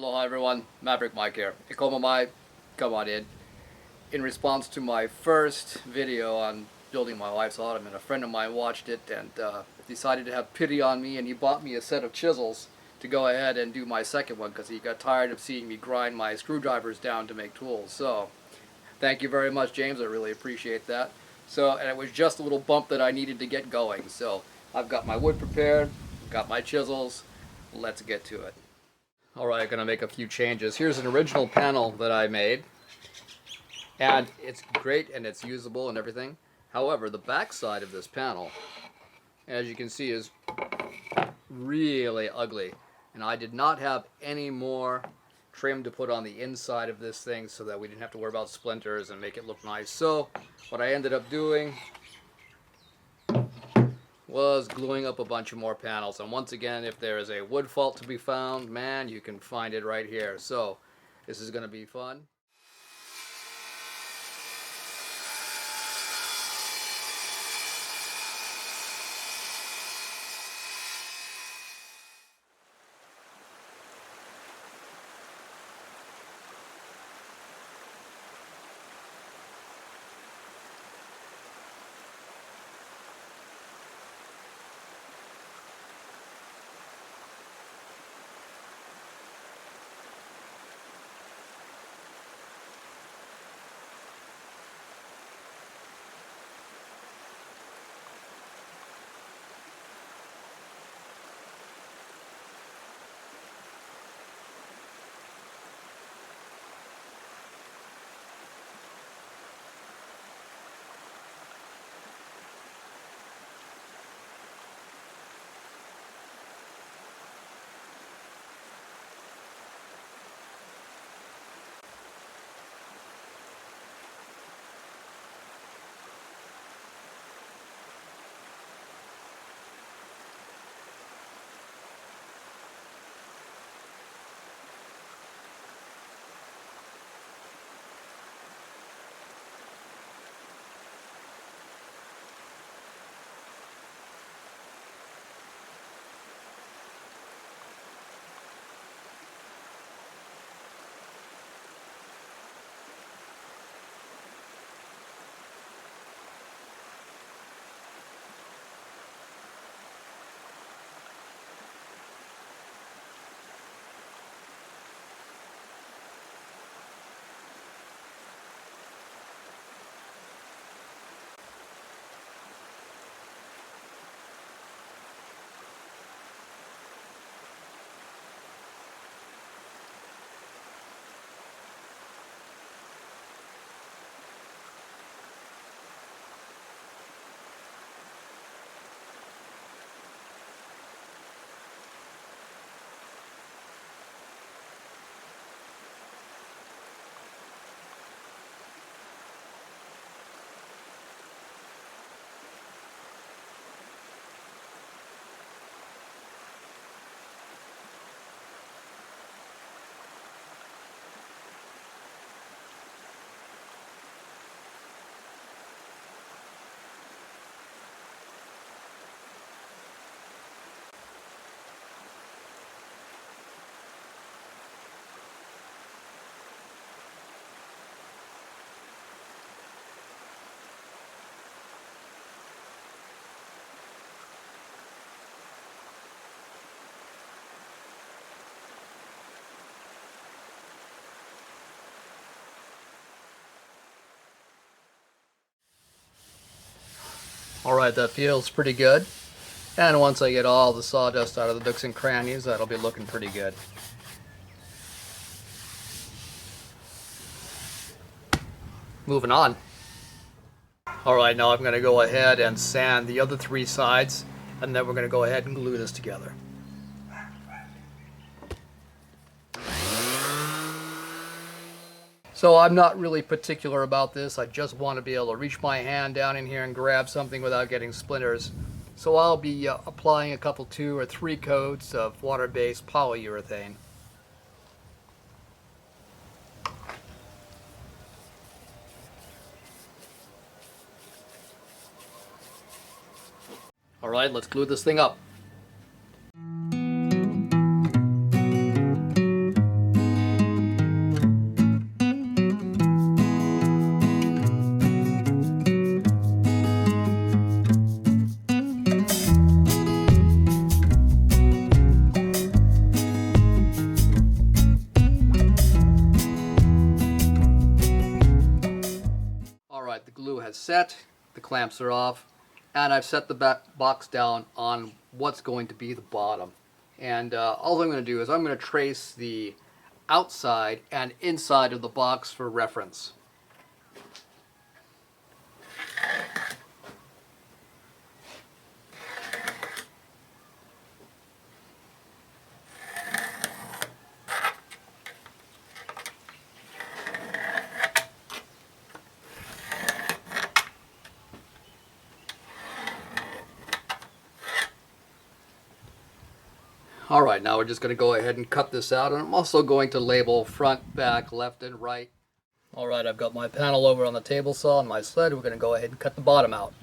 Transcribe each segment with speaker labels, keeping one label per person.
Speaker 1: Aloha everyone, Maverick Mike here. Ikoma mai, come on in. In response to my first video on building my wife's ottoman, a friend of mine watched it and decided to have pity on me, and he bought me a set of chisels to go ahead and do my second one because he got tired of seeing me grind my screwdrivers down to make tools. So thank you very much, James, I really appreciate that. And it was just a little bump that I needed to get going. So I've got my wood prepared, got my chisels, let's get to it. Alright, gonna make a few changes. Here's an original panel that I made, and it's great and it's usable and everything. However, the back side of this panel, as you can see, is really ugly, and I did not have any more trim to put on the inside of this thing so that we didn't have to worry about splinters and make it look nice. So what I ended up doing was gluing up a bunch of more panels, and once again, if there is a wood fault to be found, man, you can find it right here. So this is going to be fun. Alright, that feels pretty good. And once I get all the sawdust out of the nooks and crannies, that'll be looking pretty good. Moving on. Alright, now I'm going to go ahead and sand the other three sides, and then we're going to go ahead and glue this together. So I'm not really particular about this. I just want to be able to reach my hand down in here and grab something without getting splinters. So I'll be applying a couple, 2 or 3 coats of water-based polyurethane. Alright, let's glue this thing up. is set, the clamps are off, and I've set the box down on what's going to be the bottom. And all I'm going to do is I'm going to trace the outside and inside of the box for reference. Alright, now we're just going to go ahead and cut this out, and I'm also going to label front, back, left, and right. Alright, I've got my panel over on the table saw and my sled. We're going to go ahead and cut the bottom out.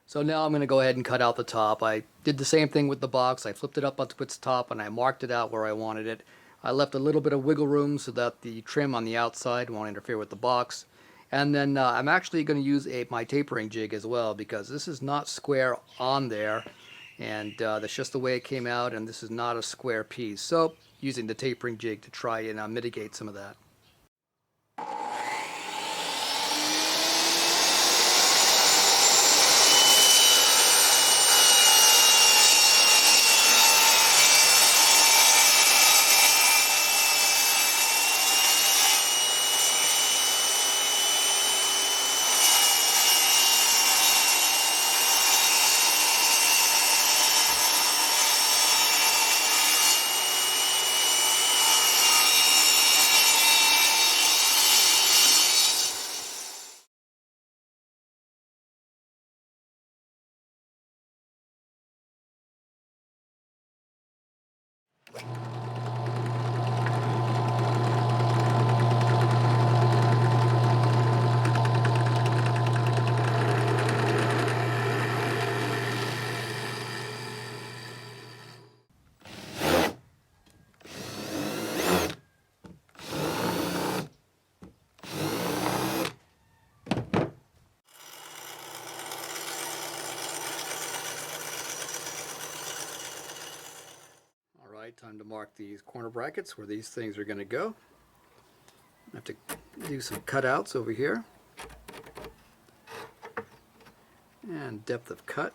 Speaker 1: So now I'm going to go ahead and cut out the top. I did the same thing with the box. I flipped it up onto its top and I marked it out where I wanted it. I left a little bit of wiggle room so that the trim on the outside won't interfere with the box. And then I'm actually going to use my tapering jig as well, because this is not square on there, and that's just the way it came out, and this is not a square piece. So using the tapering jig to try and mitigate some of that. Time to mark these corner brackets where these things are going to go. I have to do some cutouts over here. And depth of cut.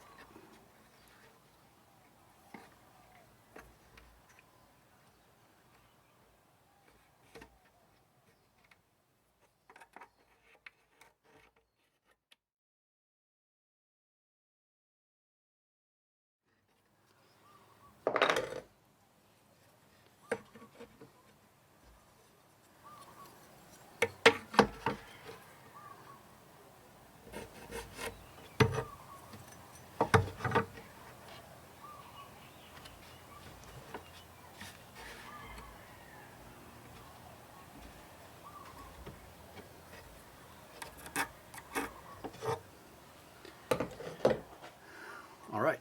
Speaker 1: All right.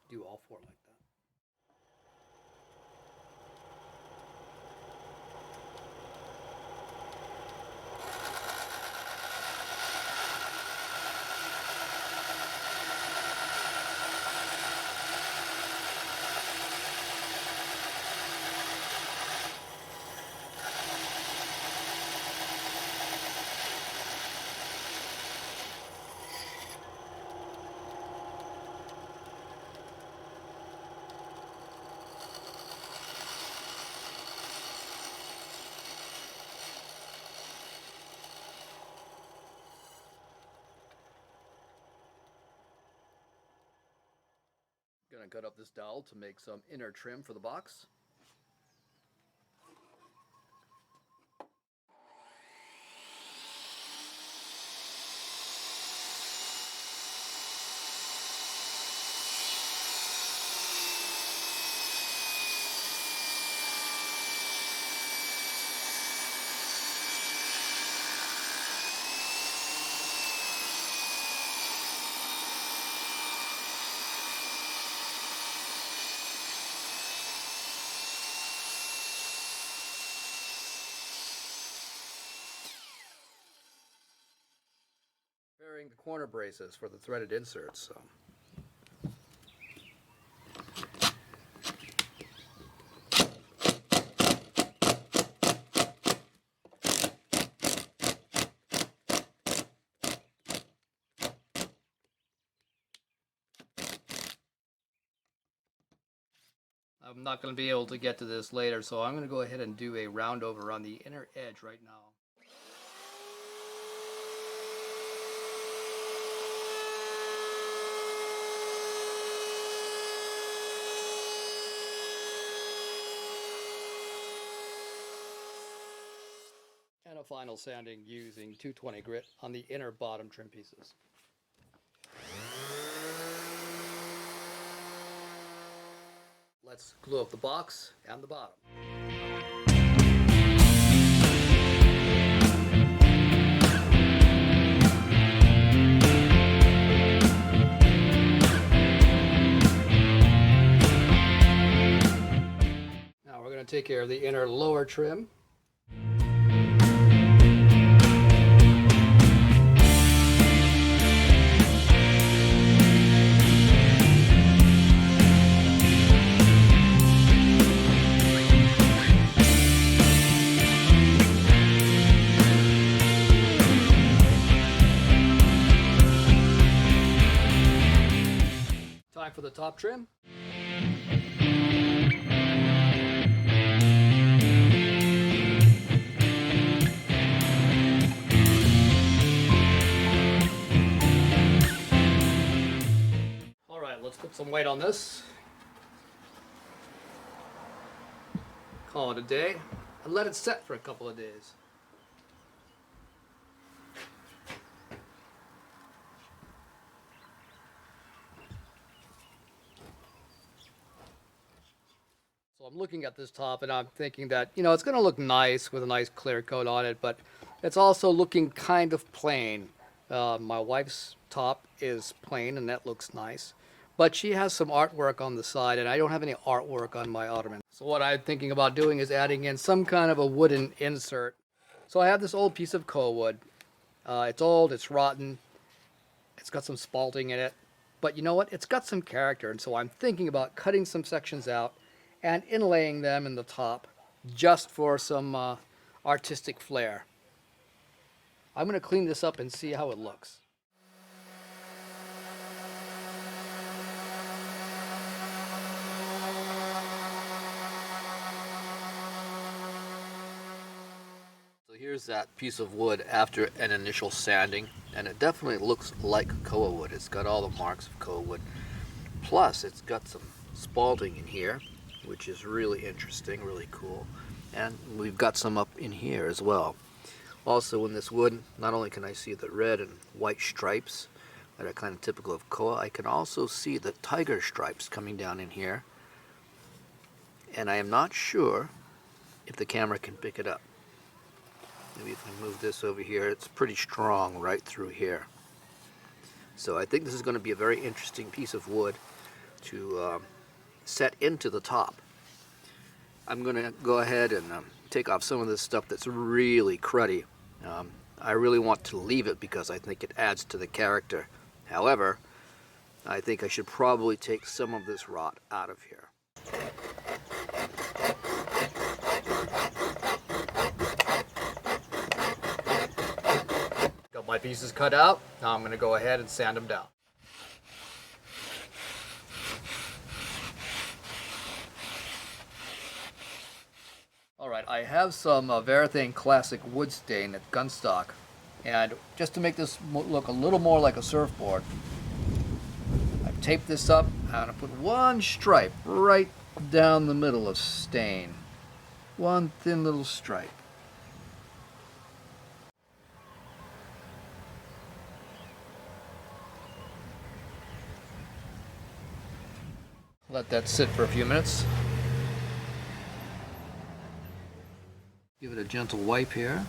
Speaker 1: Do all four like that. Gonna cut up this dowel to make some inner trim for the box. the corner braces for the threaded inserts. So. I'm not going to be able to get to this later, so I'm going to go ahead and do a round over on the inner edge right now. And a final sanding using 220 grit on the inner bottom trim pieces. Let's glue up the box and the bottom. Now we're going to take care of the inner lower trim. Time for the top trim. All right, let's put some weight on this. Call it a day and let it set for a couple of days. So I'm looking at this top and I'm thinking that, you know, it's going to look nice with a nice clear coat on it, but it's also looking kind of plain. My wife's top is plain and that looks nice, but she has some artwork on the side and I don't have any artwork on my ottoman. So what I'm thinking about doing is adding in some kind of a wooden insert. So I have this old piece of coal wood. It's old, it's rotten, it's got some spalting in it, but you know what? It's got some character, and so I'm thinking about cutting some sections out and inlaying them in the top just for some artistic flair. I'm going to clean this up and see how it looks. So here's that piece of wood after an initial sanding, and it definitely looks like koa wood. It's got all the marks of koa wood, plus it's got some spalting in here, which is really interesting, really cool. And we've got some up in here as well. Also in this wood, not only can I see the red and white stripes that are kind of typical of koa, I can also see the tiger stripes coming down in here. And I am not sure if the camera can pick it up. Maybe if I move this over here, it's pretty strong right through here. So I think this is going to be a very interesting piece of wood to set into the top. I'm going to go ahead and take off some of this stuff that's really cruddy. I really want to leave it because I think it adds to the character. However, I think I should probably take some of this rot out of here. Got my pieces cut out. Now I'm going to go ahead and sand them down. Alright, I have some Varathane Classic wood stain at Gunstock, and just to make this look a little more like a surfboard, I've taped this up and I'm going to put one stripe right down the middle of stain. One thin little stripe. Let that sit for a few minutes. Give it a gentle wipe here.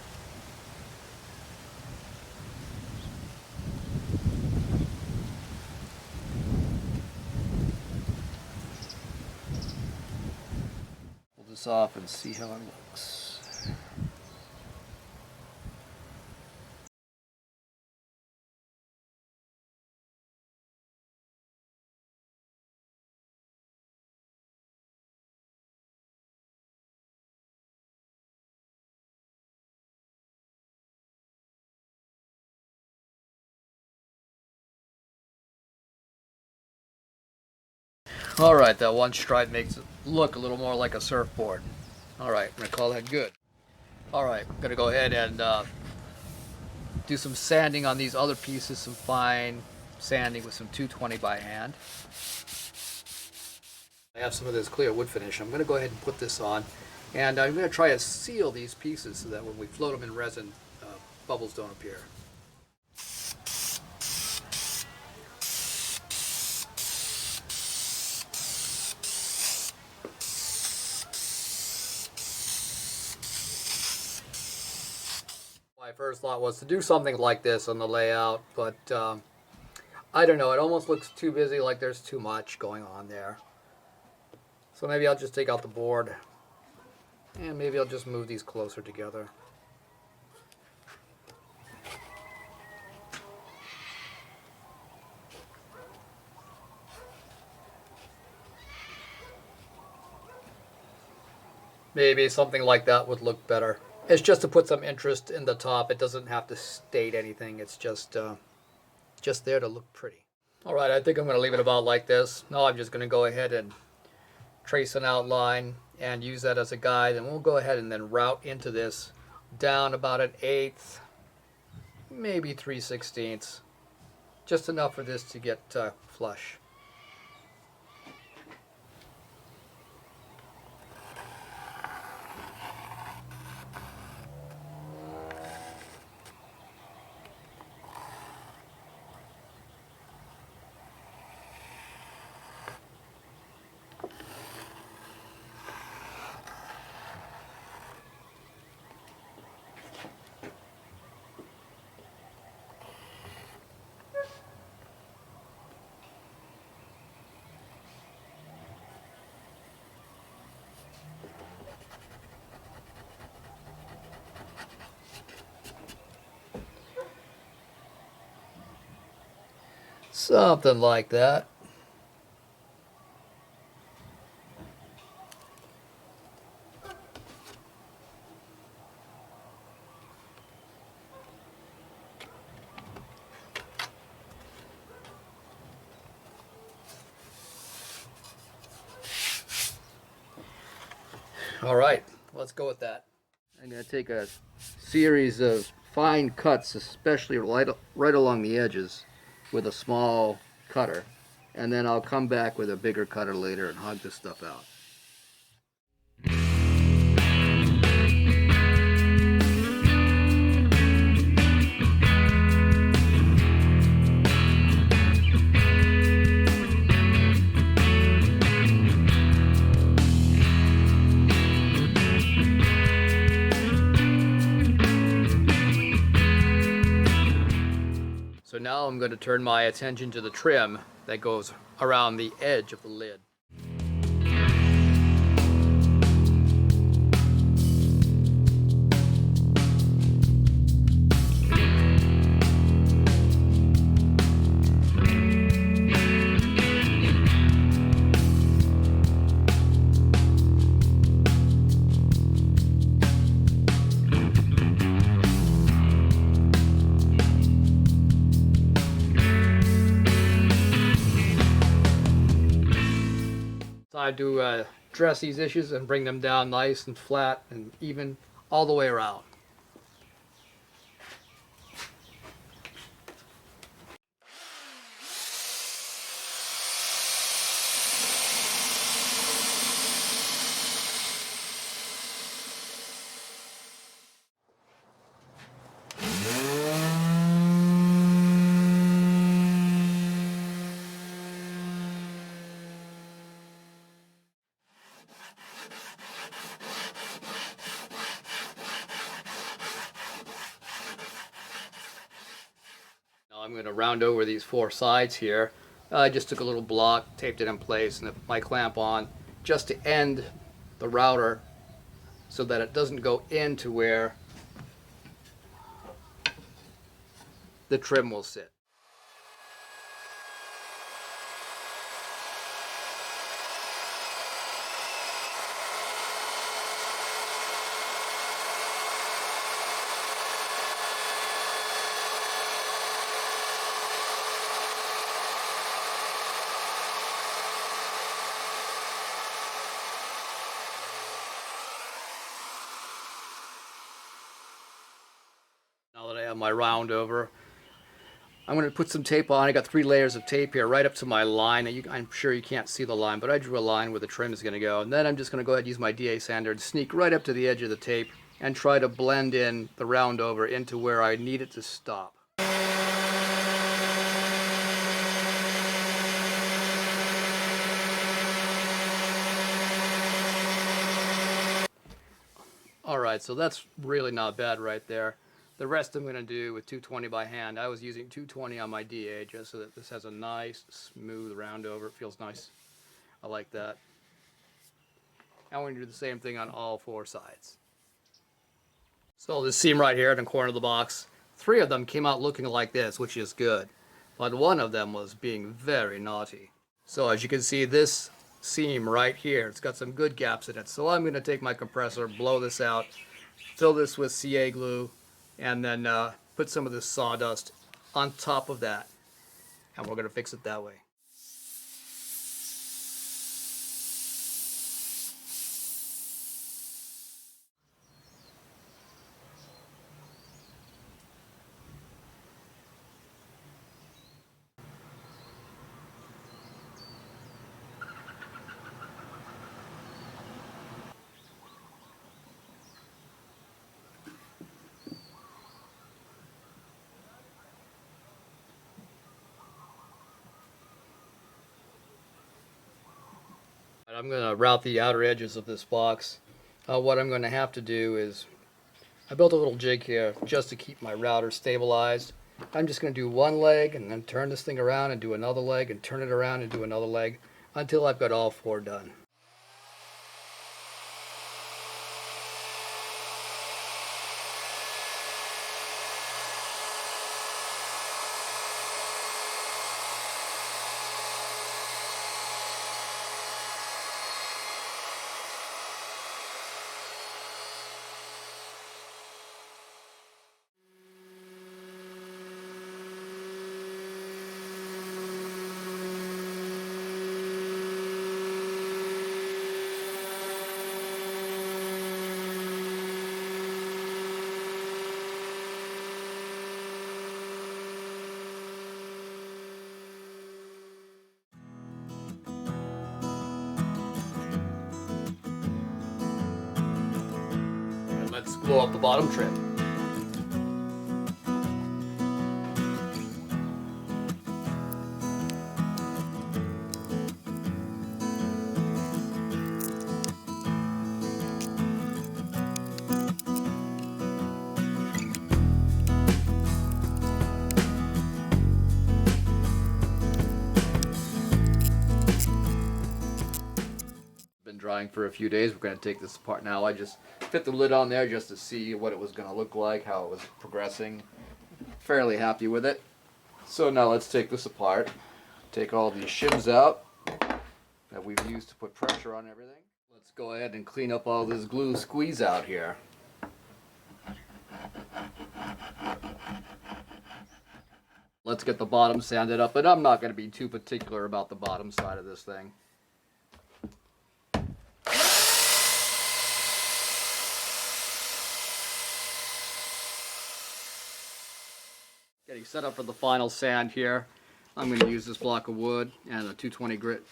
Speaker 1: Pull this off and see how it looks. Alright, that one stripe makes it look a little more like a surfboard. Alright, I'm going to call that good. Alright, I'm going to go ahead and do some sanding on these other pieces, some fine sanding with some 220 by hand. I have some of this clear wood finish. I'm going to go ahead and put this on, and I'm going to try to seal these pieces so that when we float them in resin, bubbles don't appear. My first thought was to do something like this on the layout, but I don't know, it almost looks too busy, like there's too much going on there. So maybe I'll just take out the board, and maybe I'll just move these closer together. Maybe something like that would look better. It's just to put some interest in the top. It doesn't have to state anything. It's just there to look pretty. All right, I think I'm going to leave it about like this. Now I'm just going to go ahead and trace an outline and use that as a guide, and we'll go ahead and then route into this down about 1/8, maybe 3/16, just enough for this to get flush. Something like that. All right, let's go with that. I'm going to take a series of fine cuts, especially right along the edges, with a small cutter, and then I'll come back with a bigger cutter later and hug this stuff out. So now I'm going to turn my attention to the trim that goes around the edge of the lid. Time to dress these issues and bring them down nice and flat and even all the way around. I'm going to round over these 4 sides here. I just took a little block, taped it in place, and put my clamp on just to end the router so that it doesn't go into where the trim will sit. my round over. I'm going to put some tape on. I got 3 layers of tape here right up to my line. I'm sure you can't see the line, but I drew a line where the trim is going to go. And then I'm just going to go ahead and use my DA sander and sneak right up to the edge of the tape and try to blend in the round over into where I need it to stop. Alright, so that's really not bad right there. The rest I'm going to do with 220 by hand. I was using 220 on my DA just so that this has a nice, smooth round over. It feels nice. I like that. I'm going to do the same thing on all 4 sides. So this seam right here in the corner of the box, 3 of them came out looking like this, which is good. But one of them was being very naughty. So as you can see, this seam right here, it's got some good gaps in it. So I'm going to take my compressor, blow this out, fill this with CA glue, and then put some of this sawdust on top of that, and we're going to fix it that way. I'm going to route the outer edges of this box. What I'm going to have to do is, I built a little jig here just to keep my router stabilized. I'm just going to do one leg and then turn this thing around and do another leg and turn it around and do another leg until I've got all 4 done. Let's glue up the bottom trim. Been drying for a few days. We're going to take this apart now. I just fit the lid on there just to see what it was going to look like, how it was progressing. Fairly happy with it. So now let's take this apart. Take all these shims out that we've used to put pressure on everything. Let's go ahead and clean up all this glue squeeze out here. Let's get the bottom sanded up, but I'm not going to be too particular about the bottom side of this thing. Getting set up for the final sand here. I'm going to use this block of wood and a 220 grit.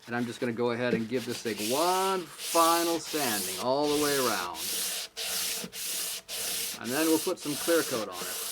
Speaker 1: And I'm just going to go ahead and give this thing one final sanding all the way around. And then we'll put some clear coat on it.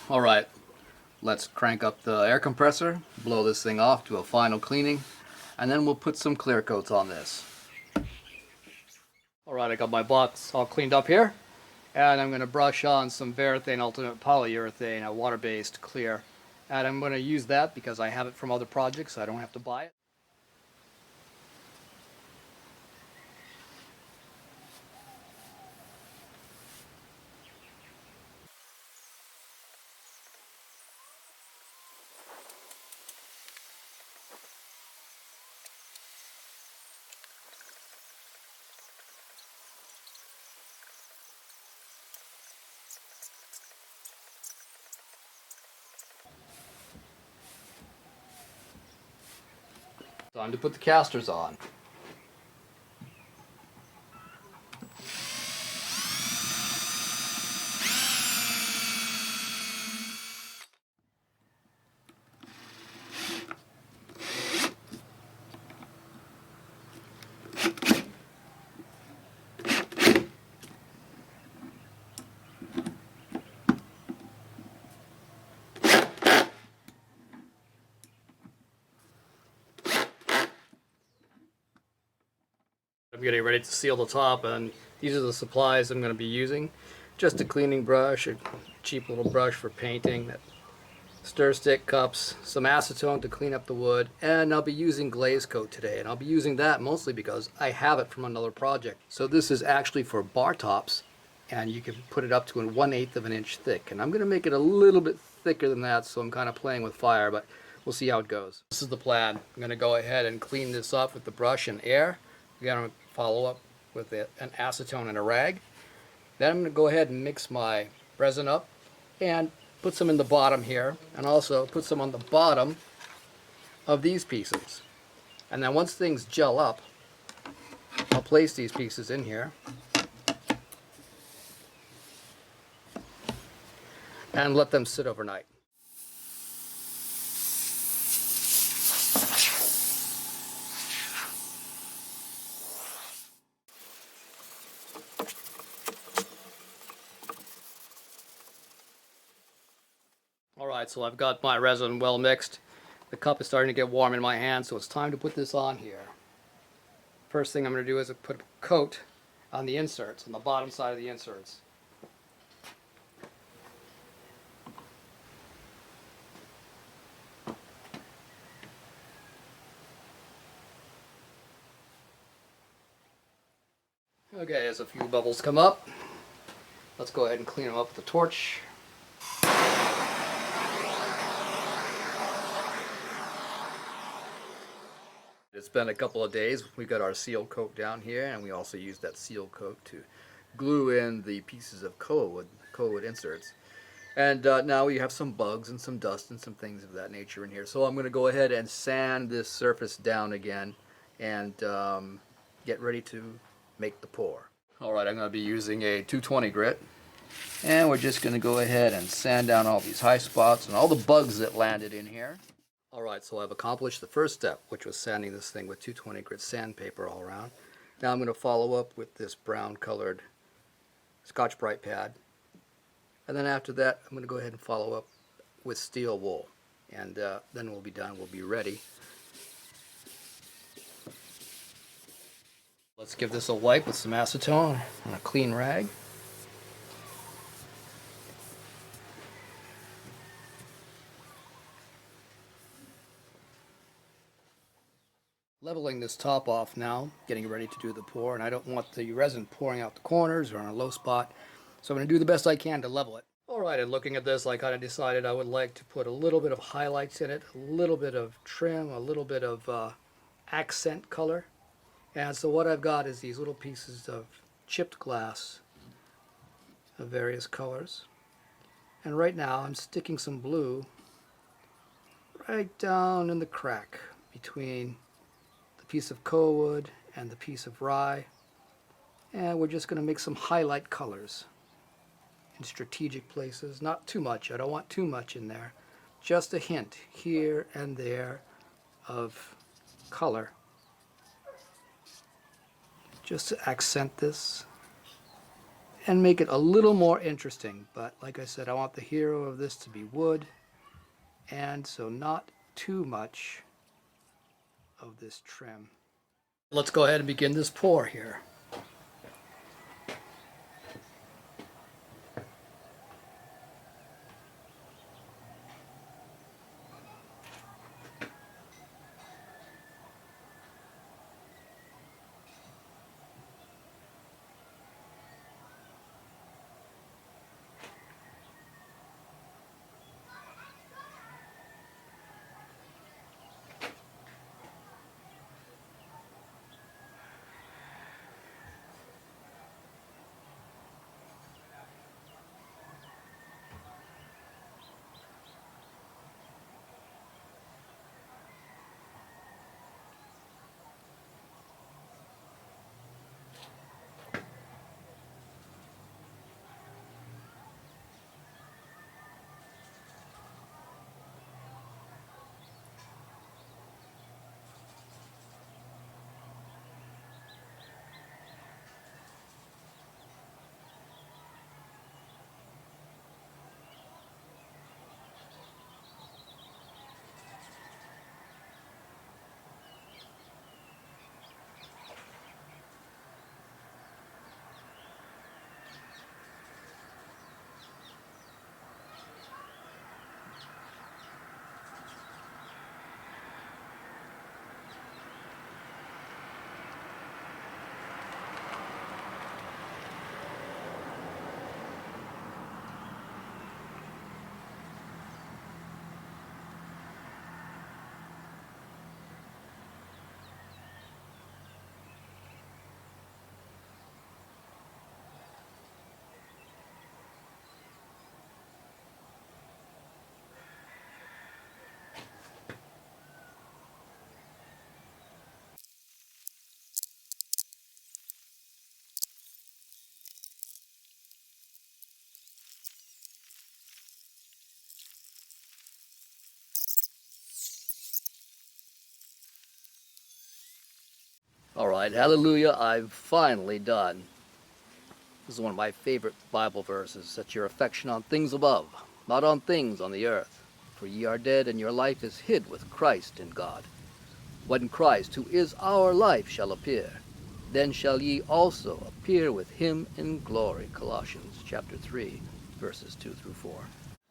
Speaker 1: Alright, let's crank up the air compressor, blow this thing off to a final cleaning, and then we'll put some clear coats on this. Alright, I got my box all cleaned up here, and I'm going to brush on some Varathane Ultimate Polyurethane, a water-based clear. And I'm going to use that because I have it from other projects, so I don't have to buy it. Time to put the casters on. I'm getting ready to seal the top, and these are the supplies I'm going to be using. Just a cleaning brush, a cheap little brush for painting, stir stick, cups, some acetone to clean up the wood, and I'll be using glaze coat today, and I'll be using that mostly because I have it from another project. So this is actually for bar tops, and you can put it up to 1/8 of an inch thick, and I'm going to make it a little bit thicker than that, so I'm kind of playing with fire, but we'll see how it goes. This is the plan. I'm going to go ahead and clean this up with the brush and air. I'm going to follow up with an acetone and a rag. Then I'm going to go ahead and mix my resin up and put some in the bottom here, and also put some on the bottom of these pieces. And then once things gel up, I'll place these pieces in here and let them sit overnight. Alright, so I've got my resin well mixed. The cup is starting to get warm in my hand, so it's time to put this on here. First thing I'm going to do is put a coat on the inserts, on the bottom side of the inserts. Okay, as a few bubbles come up, let's go ahead and clean them up with the torch. It's been a couple of days. We got our seal coat down here, and we also used that seal coat to glue in the pieces of koa wood inserts. And now we have some bugs and some dust and some things of that nature in here. So I'm going to go ahead and sand this surface down again and get ready to make the pour. Alright, I'm going to be using a 220 grit. And we're just going to go ahead and sand down all these high spots and all the bugs that landed in here. Alright, so I've accomplished the first step, which was sanding this thing with 220 grit sandpaper all around. Now I'm going to follow up with this brown colored Scotch-Brite pad. And then after that, I'm going to go ahead and follow up with steel wool. And then we'll be done, we'll be ready. Let's give this a wipe with some acetone on a clean rag. Leveling this top off now, getting ready to do the pour, and I don't want the resin pouring out the corners or on a low spot, so I'm going to do the best I can to level it. Alright, and looking at this, I kind of decided I would like to put a little bit of highlights in it, a little bit of trim, a little bit of accent color. And so what I've got is these little pieces of chipped glass of various colors. And right now I'm sticking some blue right down in the crack between the piece of koa wood and the piece of rye. And we're just going to make some highlight colors in strategic places. Not too much, I don't want too much in there. Just a hint here and there of color, just to accent this and make it a little more interesting. But like I said, I want the hero of this to be wood, and so not too much of this trim. Let's go ahead and begin this pour here. Alright, hallelujah, I'm finally done. This is one of my favorite Bible verses. Set your affection on things above, not on things on the earth. For ye are dead, and your life is hid with Christ in God. When Christ, who is our life, shall appear, then shall ye also appear with him in glory. Colossians chapter 3, verses 2 through 4.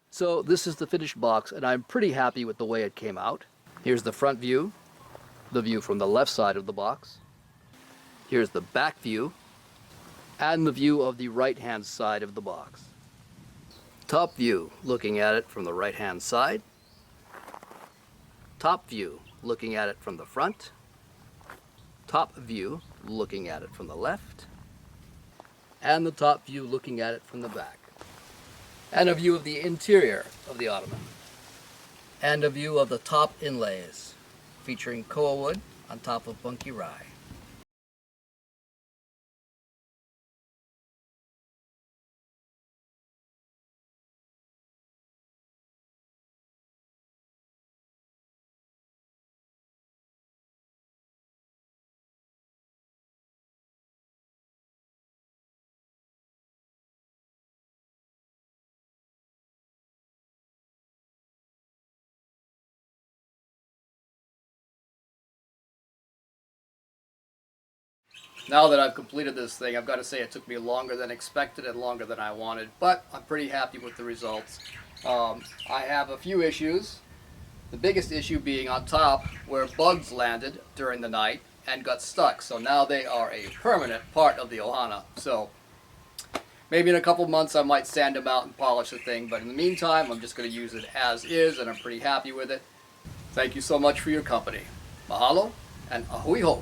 Speaker 1: So this is the finished box, and I'm pretty happy with the way it came out. Here's the front view, the view from the left side of the box. Here's the back view, and the view of the right-hand side of the box. Top view, looking at it from the right-hand side. Top view, looking at it from the front. Top view, looking at it from the left. And the top view, looking at it from the back. And a view of the interior of the ottoman. And a view of the top inlays, featuring koa wood on top of bunky rye. Now that I've completed this thing, I've got to say it took me longer than expected and longer than I wanted, but I'm pretty happy with the results. I have a few issues. The biggest issue being on top where bugs landed during the night and got stuck. So now they are a permanent part of the ohana. So maybe in a couple months I might sand them out and polish the thing, but in the meantime I'm just going to use it as is, and I'm pretty happy with it. Thank you so much for your company. Mahalo and ahui ho.